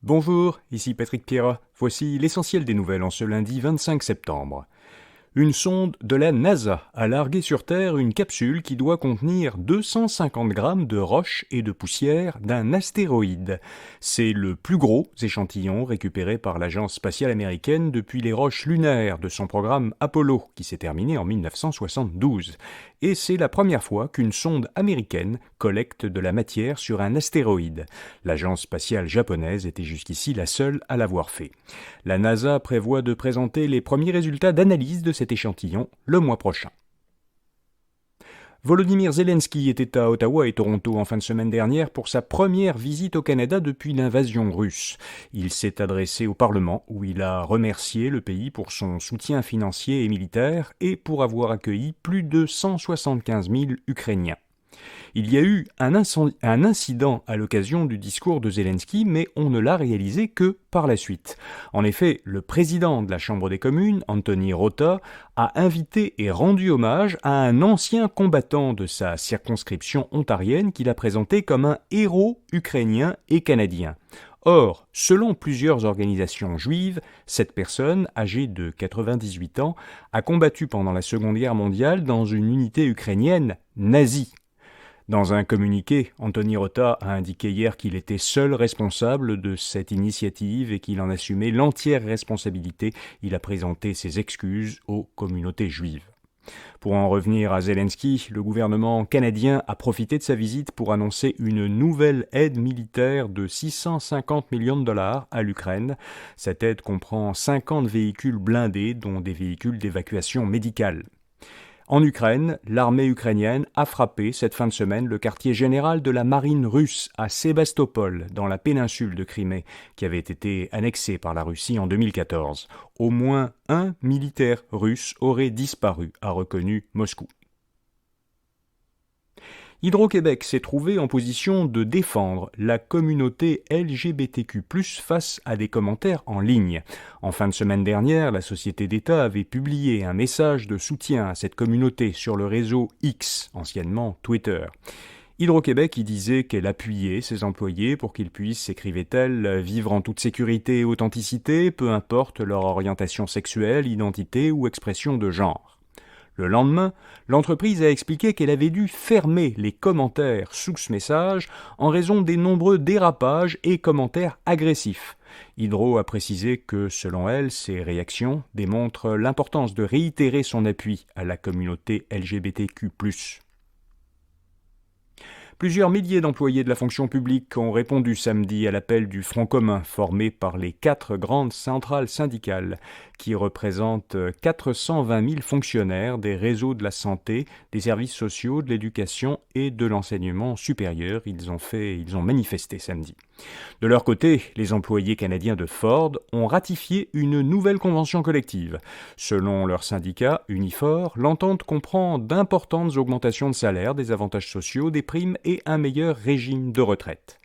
Bonjour, ici Patrick Pierrat. Voici l'essentiel des nouvelles en ce lundi 25 septembre. Une sonde de la NASA a largué sur Terre une capsule qui doit contenir 250 grammes de roches et de poussière d'un astéroïde. C'est le plus gros échantillon récupéré par l'Agence spatiale américaine depuis les roches lunaires de son programme Apollo, qui s'est terminé en 1972. Et c'est la première fois qu'une sonde américaine collecte de la matière sur un astéroïde. L'Agence spatiale japonaise était jusqu'ici la seule à l'avoir fait. La NASA prévoit de présenter les premiers résultats d'analyse de cet échantillon le mois prochain. Volodymyr Zelensky était à Ottawa et Toronto en fin de semaine dernière pour sa première visite au Canada depuis l'invasion russe. Il s'est adressé au Parlement où il a remercié le pays pour son soutien financier et militaire et pour avoir accueilli plus de 175 000 Ukrainiens. Il y a eu un incident à l'occasion du discours de Zelensky, mais on ne l'a réalisé que par la suite. En effet, le président de la Chambre des communes, Anthony Rota, a invité et rendu hommage à un ancien combattant de sa circonscription ontarienne qu'il a présenté comme un héros ukrainien et canadien. Or, selon plusieurs organisations juives, cette personne, âgée de 98 ans, a combattu pendant la Seconde Guerre mondiale dans une unité ukrainienne nazie. Dans un communiqué, Anthony Rota a indiqué hier qu'il était seul responsable de cette initiative et qu'il en assumait l'entière responsabilité. Il a présenté ses excuses aux communautés juives. Pour en revenir à Zelensky, le gouvernement canadien a profité de sa visite pour annoncer une nouvelle aide militaire de 650 millions de dollars à l'Ukraine. Cette aide comprend 50 véhicules blindés, dont des véhicules d'évacuation médicale. En Ukraine, l'armée ukrainienne a frappé cette fin de semaine le quartier général de la marine russe à Sébastopol, dans la péninsule de Crimée, qui avait été annexée par la Russie en 2014. Au moins un militaire russe aurait disparu, a reconnu Moscou. Hydro-Québec s'est trouvé en position de défendre la communauté LGBTQ+, face à des commentaires en ligne. En fin de semaine dernière, la société d'État avait publié un message de soutien à cette communauté sur le réseau X, anciennement Twitter. Hydro-Québec y disait qu'elle appuyait ses employés pour qu'ils puissent, écrivait-elle, vivre en toute sécurité et authenticité, peu importe leur orientation sexuelle, identité ou expression de genre. Le lendemain, l'entreprise a expliqué qu'elle avait dû fermer les commentaires sous ce message en raison des nombreux dérapages et commentaires agressifs. Hydro a précisé que, selon elle, ces réactions démontrent l'importance de réitérer son appui à la communauté LGBTQ+. Plusieurs milliers d'employés de la fonction publique ont répondu samedi à l'appel du Front commun formé par les 4 grandes centrales syndicales qui représentent 420 000 fonctionnaires des réseaux de la santé, des services sociaux, de l'éducation et de l'enseignement supérieur. Ils ont manifesté samedi. De leur côté, les employés canadiens de Ford ont ratifié une nouvelle convention collective. Selon leur syndicat, Unifor, l'entente comprend d'importantes augmentations de salaire, des avantages sociaux, des primes et un meilleur régime de retraite.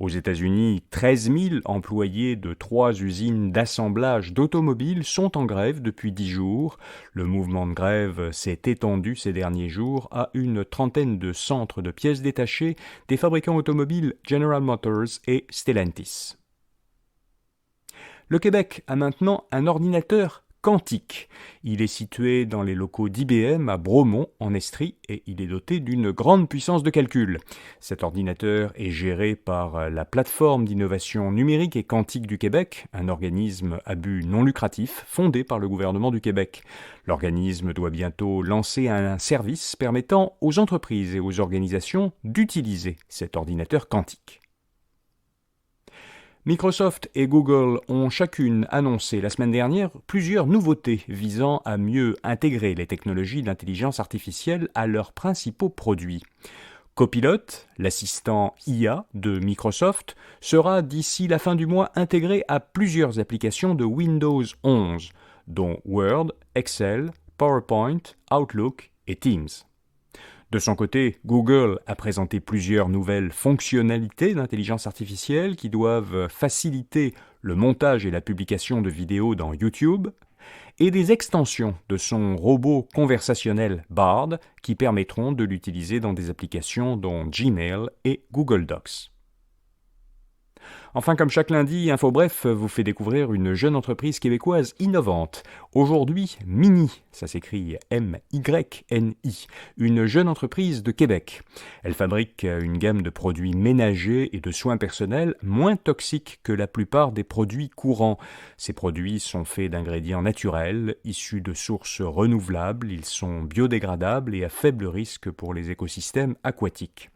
Aux États-Unis, 13 000 employés de 3 usines d'assemblage d'automobiles sont en grève depuis 10 jours. Le mouvement de grève s'est étendu ces derniers jours à une trentaine de centres de pièces détachées des fabricants automobiles General Motors et Stellantis. Le Québec a maintenant un ordinateur quantique. Il est situé dans les locaux d'IBM à Bromont, en Estrie, et il est doté d'une grande puissance de calcul. Cet ordinateur est géré par la plateforme d'innovation numérique et quantique du Québec, un organisme à but non lucratif fondé par le gouvernement du Québec. L'organisme doit bientôt lancer un service permettant aux entreprises et aux organisations d'utiliser cet ordinateur quantique. Microsoft et Google ont chacune annoncé la semaine dernière plusieurs nouveautés visant à mieux intégrer les technologies d'intelligence artificielle à leurs principaux produits. Copilot, l'assistant IA de Microsoft, sera d'ici la fin du mois intégré à plusieurs applications de Windows 11, dont Word, Excel, PowerPoint, Outlook et Teams. De son côté, Google a présenté plusieurs nouvelles fonctionnalités d'intelligence artificielle qui doivent faciliter le montage et la publication de vidéos dans YouTube, et des extensions de son robot conversationnel Bard qui permettront de l'utiliser dans des applications dont Gmail et Google Docs. Enfin, comme chaque lundi, InfoBref vous fait découvrir une jeune entreprise québécoise innovante. Aujourd'hui, Mini, ça s'écrit M-Y-N-I, une jeune entreprise de Québec. Elle fabrique une gamme de produits ménagers et de soins personnels moins toxiques que la plupart des produits courants. Ces produits sont faits d'ingrédients naturels, issus de sources renouvelables, ils sont biodégradables et à faible risque pour les écosystèmes aquatiques.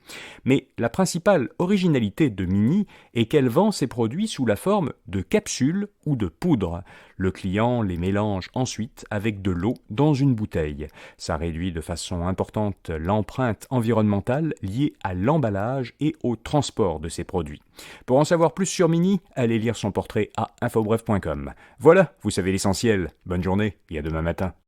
Mais la principale originalité de Mini est qu'elle vend ses produits sous la forme de capsules ou de poudre. Le client les mélange ensuite avec de l'eau dans une bouteille. Ça réduit de façon importante l'empreinte environnementale liée à l'emballage et au transport de ces produits. Pour en savoir plus sur Mini, allez lire son portrait à infobref.com. Voilà, vous savez l'essentiel. Bonne journée et à demain matin.